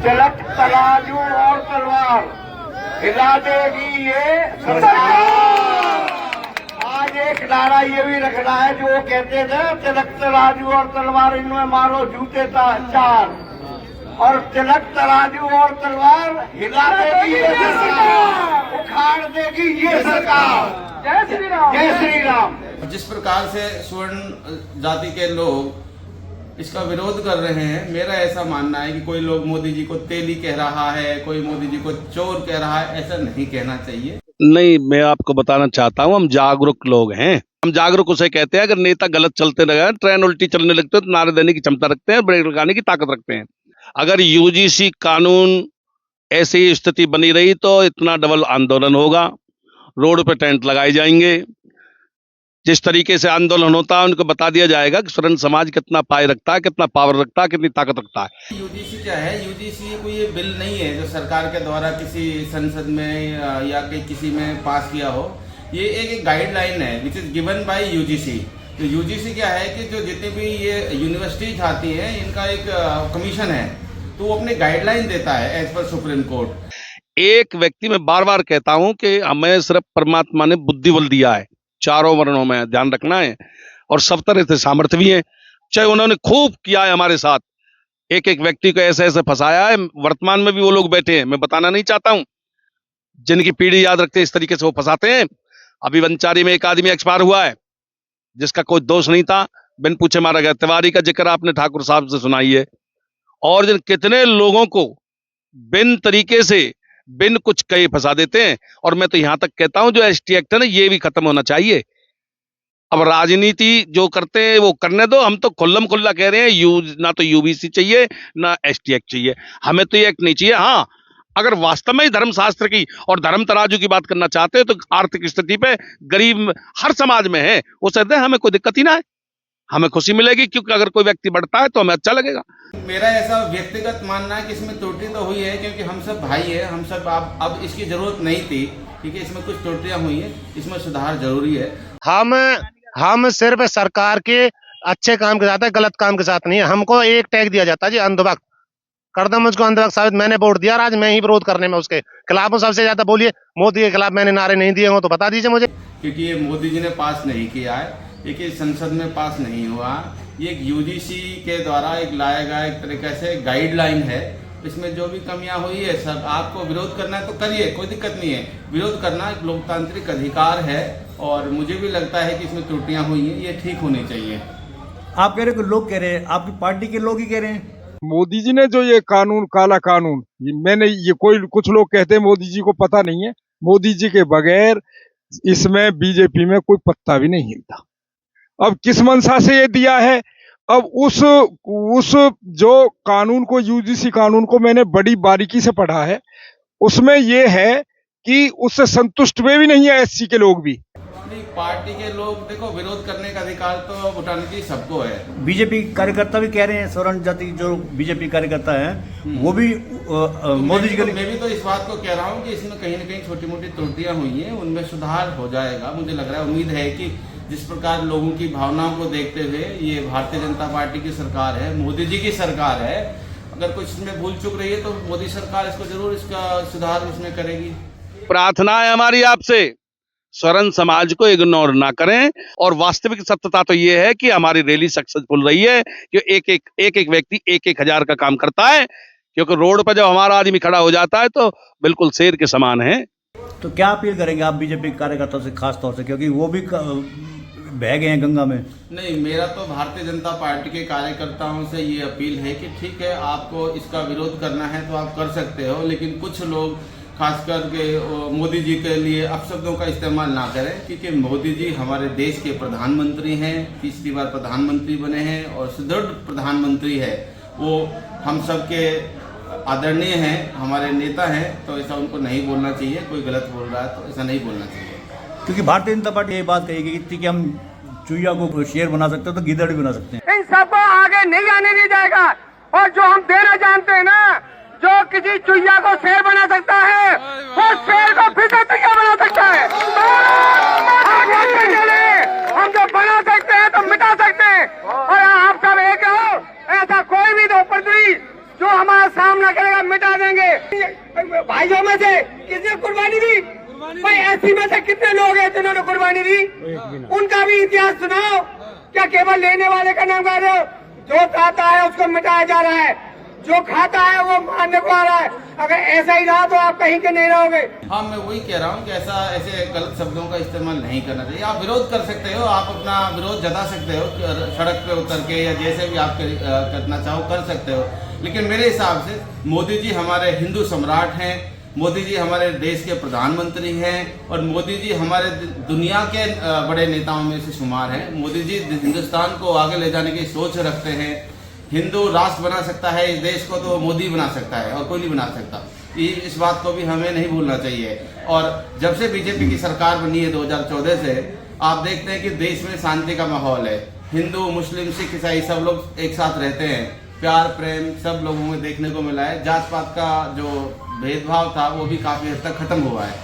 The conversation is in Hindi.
तिलक तराजू और तलवार हिला देगी ये सरकार। आज एक नारा ये भी रखना है जो वो कहते थे, तिलक तराजू और तलवार इनमें मारो जूते चार, और तिलक तराजू और तलवार हिला देगी ये सरकार, उखाड़ देगी ये सरकार। जय श्री राम, जय श्री राम। जिस प्रकार से स्वर्ण जाति के लोग इसका विरोध कर रहे हैं, मेरा ऐसा मानना है कि कोई लोग मोदी जी को तेली कह रहा है, कोई मोदी जी को चोर कह रहा है, ऐसा नहीं कहना चाहिए। नहीं, मैं आपको बताना चाहता हूं, हम जागरूक लोग हैं। हम जागरूक उसे कहते हैं अगर नेता गलत चलते रहे, ट्रेन उल्टी चलने लगते तो नारे देने की क्षमता रखते हैं, ब्रेक लगाने की ताकत रखते हैं। अगर यूजीसी कानून ऐसी स्थिति बनी रही तो इतना डबल आंदोलन होगा, रोड पे टेंट लगाए जाएंगे। जिस तरीके से आंदोलन होता है उनको बता दिया जाएगा कि स्वर्ण समाज कितना पाए रखता है, कितना पावर रखता है, कितनी ताकत रखता है। यूजीसी क्या है? यूजीसी कोई ये बिल नहीं है जो सरकार के द्वारा किसी संसद में या किसी में पास किया हो। ये एक गाइडलाइन है which is given by UGC. तो यूजीसी क्या है कि जो जितनी भी ये यूनिवर्सिटीज आती हैं इनका एक कमीशन है, तो वो अपने गाइडलाइन देता है एज पर सुप्रीम कोर्ट। एक व्यक्ति में बार बार कहता हूं कि हमें सिर्फ परमात्मा ने बुद्धि बल दिया है, चारों वर्णों में ध्यान रखना है, और सब तरह से सामर्थ्य भी है। चाहे उन्होंने खूब किया है हमारे साथ, एक एक व्यक्ति को ऐसे ऐसे फंसाया है, वर्तमान में भी वो लोग बैठे हैं, मैं बताना नहीं चाहता हूं, जिनकी पीढ़ी याद रखते हैं इस तरीके से वो फंसाते हैं। अभी वंचारी में एक आदमी एक्सपायर हुआ है जिसका कोई दोष नहीं था, बिन पूछे मारा गया। तिवारी का जिक्र आपने ठाकुर साहब से सुनाई है, और जिन कितने लोगों को बिन तरीके से बिन कुछ कहे फंसा देते हैं। और मैं तो यहां तक कहता हूं जो एसटी एक्ट है ना, ये भी खत्म होना चाहिए। अब राजनीति जो करते हैं वो करने दो, हम तो खुल्लम खुल्ला कह रहे हैं ना तो यूबीसी चाहिए ना एसटी एक्ट चाहिए, हमें तो ये एक्ट नहीं चाहिए। हाँ, अगर वास्तव में ही धर्मशास्त्र की और धर्म तराजू की बात करना चाहते हैं तो आर्थिक स्थिति पे गरीब हर समाज में है, उसे दे, हमें कोई दिक्कत ही ना है, हमें खुशी मिलेगी, क्योंकि अगर कोई व्यक्ति बढ़ता है तो हमें अच्छा लगेगा। मेरा ऐसा व्यक्तिगत मानना है कि इसमें त्रुटि तो हुई है, क्योंकि हम सब भाई है, हम सब अब इसकी जरूरत नहीं थी, ठीक है। इसमें कुछ त्रुटियां हुई है, इसमें सुधार जरूरी है। हम सिर्फ सरकार के अच्छे काम के साथ है, गलत काम के साथ नहीं है। हमको एक टैग दिया जाता है जी, अंधभक्त कर दो मुझको अंधभक्त साबित। मैंने वोट दिया, आज मैं ही विरोध करने में उसके खिलाफ हूं। सबसे ज्यादा बोलिए मोदी के खिलाफ मैंने नारे नहीं दिए हो तो बता दीजिए मुझे। क्योंकि ये मोदी जी ने पास नहीं किया है, ये संसद में पास नहीं हुआ, ये एक यूजीसी के द्वारा एक लाया गया एक तरीके से गाइडलाइन है। इसमें जो भी कमियां हुई है सब आपको विरोध करना है तो करिए, कोई दिक्कत नहीं है। विरोध करना एक लोकतांत्रिक अधिकार है, और मुझे भी लगता है कि इसमें त्रुटियां हुई हैं, ये ठीक होनी चाहिए। आप कह रहे हैं, लोग कह रहे हैं, आपकी पार्टी के लोग ही कह रहे हैं। मोदी जी ने जो ये कानून, काला कानून, ये कोई कुछ लोग कहते हैं मोदी जी को पता नहीं है। मोदी जी के बगैर इसमें बीजेपी में कोई पत्ता भी नहीं हिलता। अब किस मंशा से ये दिया है? अब उस जो कानून को, यूजीसी कानून को मैंने बड़ी बारीकी से पढ़ा है, उसमें ये है कि उससे संतुष्ट हुए भी नहीं है एससी के लोग भी। पार्टी के लोग देखो, विरोध करने का अधिकार तो भूटान की सबको है। बीजेपी कार्यकर्ता भी कह रहे हैं, स्वर्ण जाति जो बीजेपी कार्यकर्ता हैं वो भी मोदी जी के। मैं भी तो इस बात को कह रहा हूँ कि इसमें कहीं न कहीं छोटी मोटी त्रुटियां हुई हैं, उनमें सुधार हो जाएगा। मुझे लग रहा है, उम्मीद है कि जिस प्रकार लोगों की भावनाओं को देखते हुए ये भारतीय जनता पार्टी की सरकार है, मोदी जी की सरकार है, अगर कुछ इसमें भूल चूक रही है तो मोदी सरकार इसको जरूर इसका सुधार इसमें करेगी। प्रार्थना है हमारी आपसे, स्वर्ण समाज को इग्नोर ना करें। और वास्तविक सत्यता तो ये है कि हमारी रैली सक्सेसफुल रही है, कि एक व्यक्ति 1,000 का काम करता है, क्योंकि रोड पर जब हमारा आदमी खड़ा हो जाता है तो बिल्कुल शेर के समान है। तो क्या अपील करेंगे आप बीजेपी कार्यकर्ताओं से, खास तौर से क्योंकि वो भी बह गए हैं गंगा में? नहीं, मेरा तो भारतीय जनता पार्टी के कार्यकर्ताओं से ये अपील है कि ठीक है, आपको इसका विरोध करना है तो आप कर सकते हो, लेकिन कुछ लोग खास करके मोदी जी के लिए अपशब्दों का इस्तेमाल ना करें, क्योंकि मोदी जी हमारे देश के प्रधानमंत्री हैं, तीसरी बार प्रधानमंत्री बने हैं और सुदृढ़ प्रधानमंत्री है। वो हम सब के आदरणीय हैं, हमारे नेता हैं, तो ऐसा उनको नहीं बोलना चाहिए। कोई गलत बोल रहा है तो ऐसा नहीं बोलना चाहिए, क्योंकि भारतीय जनता पार्टी ये बात कही कि हम चुहिया को शेर बना सकते हैं तो गीदड़ भी बना सकते हैं। इन सबको आगे नहीं आने दिया जाएगा। और जो हम देना जानते हैं ना, जो किसी चुहिया को शेर बना सकता है वो शेर को फिर से चुहिया बना सकता है। हम जो बना सकते हैं तो मिटा सकते हैं। और आप सब एक हो, ऐसा कोई भी दो पृथ्वी जो हमारा सामना करेगा मिटा किसने कुर्बानी दी? भाई ऐसी में से कितने लोग हैं जिन्होंने कुर्बानी दी? उनका भी इतिहास सुनाओ। क्या केवल लेने वाले का नाम गा रहे हो? जो खाता है उसको मिटाया जा रहा है, जो खाता है वो मारने को आ रहा है। अगर ऐसा ही रहा तो आप कहीं के नहीं रहोगे। हाँ, मैं वही कह रहा हूँ कि ऐसे गलत शब्दों का इस्तेमाल नहीं करना चाहिए। आप विरोध कर सकते हो, आप अपना विरोध जता सकते हो सड़क पे उतर के, या जैसे भी आप करना चाहो कर सकते हो, लेकिन मेरे हिसाब से मोदी जी हमारे हिंदू सम्राट हैं, मोदी जी हमारे देश के प्रधानमंत्री हैं, और मोदी जी हमारे दुनिया के बड़े नेताओं में से शुमार हैं। मोदी जी हिंदुस्तान को आगे ले जाने की सोच रखते हैं। हिंदू राष्ट्र बना सकता है इस देश को तो मोदी बना सकता है, और कोई नहीं बना सकता। इस बात को भी हमें नहीं भूलना चाहिए। और जब से बीजेपी की सरकार बनी है 2014 से, आप देखते हैं कि देश में शांति का माहौल है। हिंदू, मुस्लिम, सिख, ईसाई सब लोग एक साथ रहते हैं। प्यार प्रेम सब लोगों में देखने को मिला है। जात पात का जो भेदभाव था वो भी काफ़ी हद तक खत्म हुआ है।